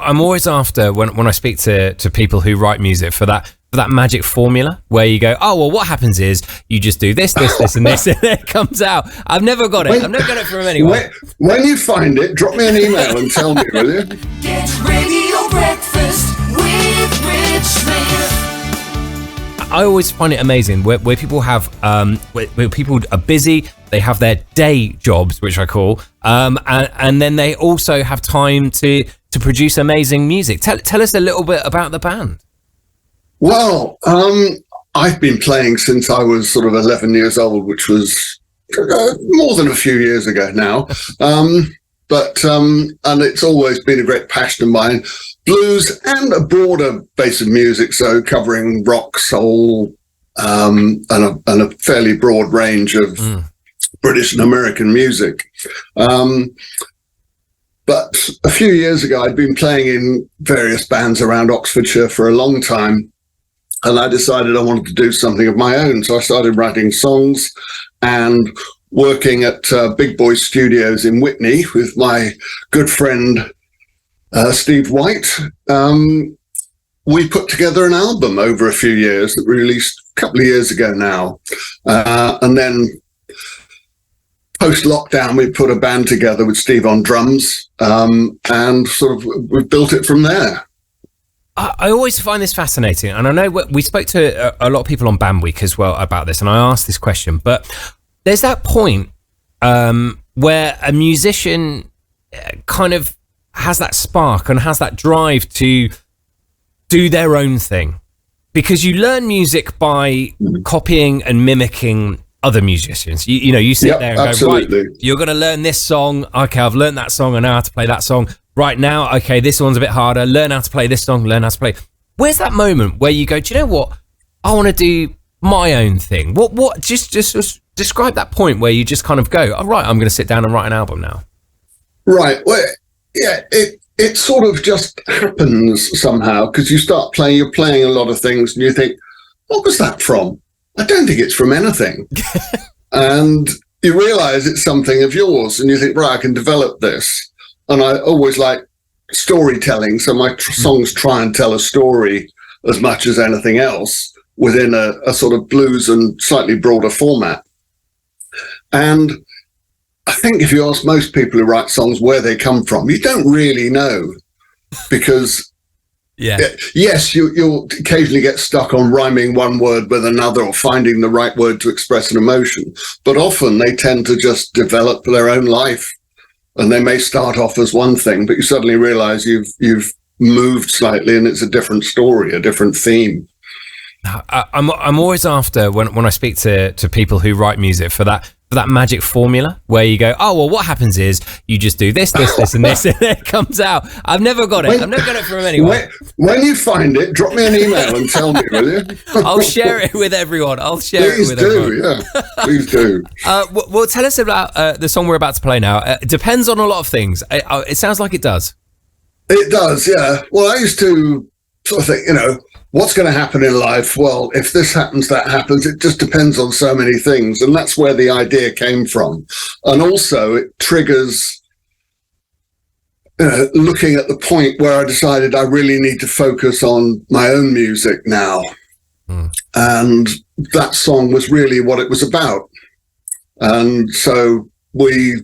I'm always after when I speak to people who write music for that magic formula where you go, oh well, what happens is you just do this, and this, and it comes out. I've never got it. I've never got it from anyone. When you find it, drop me an email and tell me, will you? Get Radio Breakfast with Rich Smith. I always find it amazing where people have where people are busy. They have their day jobs, which I call, and then they also have time to produce amazing music. Tell us a little bit about the band. Well, I've been playing since I was sort of 11 years old, which was more than a few years ago now. But it's always been a great passion of mine. Blues and a broader base of music, so covering rock, soul, and a fairly broad range of British and American music. But a few years ago, I'd been playing in various bands around Oxfordshire for a long time, and I decided I wanted to do something of my own. So I started writing songs and working at Big Boy Studios in Witney with my good friend Steve White. We put together an album over a few years that we released a couple of years ago now. And then post-lockdown, we put a band together with Steve on drums, and sort of we've built it from there. I always find this fascinating, and I know we spoke to a lot of people on Band Week as well about this, and I asked this question, but there's that point where a musician kind of has that spark and has that drive to do their own thing, because you learn music by copying and mimicking other musicians. You sit there and absolutely. Go, right, you're going to learn this song. Okay, I've learned that song. I know how to play that song. Right now, okay, this one's a bit harder. Learn how to play this song. Learn how to play. Where's that moment where you go, do you know what? I want to do my own thing. What? Just describe that point where you just kind of go, all right, I'm going to sit down and write an album now. Right. Well, yeah, it sort of just happens somehow, because you start playing, you're playing a lot of things and you think, what was that from? I don't think it's from anything. And you realize it's something of yours and you think, right, I can develop this. And I always like storytelling. So my songs try and tell a story as much as anything else within a sort of blues and slightly broader format. And I think if you ask most people who write songs where they come from, you don't really know, because yes, you'll occasionally get stuck on rhyming one word with another or finding the right word to express an emotion. But often they tend to just develop their own life, and they may start off as one thing, but you suddenly realize you've moved slightly and it's a different story, a different theme. I'm always after when I speak to people who write music for that magic formula where you go, oh well, what happens is you just do this, and this, and it comes out. I've never got it. I've never got it from anyone. When you find it, drop me an email and tell me, will you? I'll share it with everyone. Please do. Yeah, please do. Well, tell us about the song we're about to play now. It depends on a lot of things. It sounds like it does. It does, yeah. Well, I used to sort of think, what's going to happen in life? Well, if this happens, that happens. It just depends on so many things. And that's where the idea came from. And also it triggers looking at the point where I decided I really need to focus on my own music now. And that song was really what it was about. And so we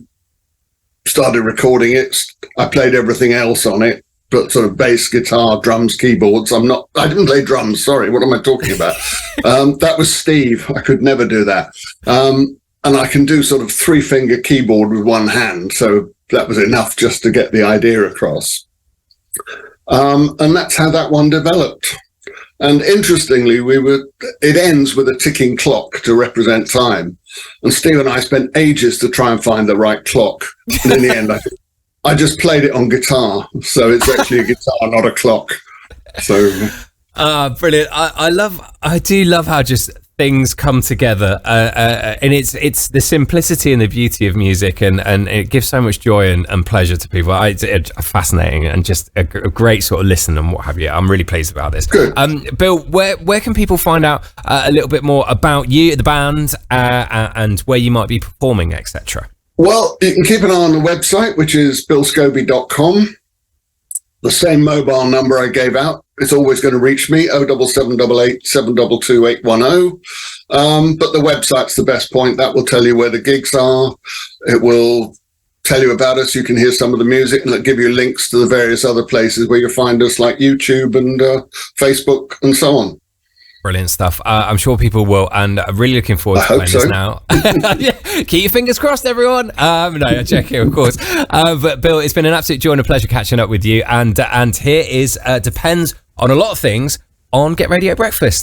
started recording it. I played everything else on it, but sort of bass, guitar, drums, keyboards. I didn't play drums. Sorry, what am I talking about? That was Steve. I could never do that. And I can do sort of 3-finger keyboard with one hand. So that was enough just to get the idea across. And that's how that one developed. And interestingly, it ends with a ticking clock to represent time. And Steve and I spent ages to try and find the right clock. And in the end, I just played it on guitar, so it's actually a guitar, not a clock. So, brilliant! I do love how just things come together, and it's the simplicity and the beauty of music, and it gives so much joy and pleasure to people. It's fascinating and just a great sort of listen and what have you. I'm really pleased about this. Good. Bill, where can people find out a little bit more about you, the band, and where you might be performing, etc.? Well, you can keep an eye on the website, which is billscobie.com. the same mobile number I gave out. It's always going to reach me, 07788 722 810. But the website's the best point. That will tell you where the gigs are. It will tell you about us. You can hear some of the music, and it'll give you links to the various other places where you'll find us, like YouTube and Facebook and so on. Brilliant stuff. I'm sure people will, and I'm really looking forward to playing this now. Yeah, keep your fingers crossed, everyone. No, I'm joking, of course. But Bill, it's been an absolute joy and a pleasure catching up with you. And here is Depends on a lot of things on Get Radio Breakfast.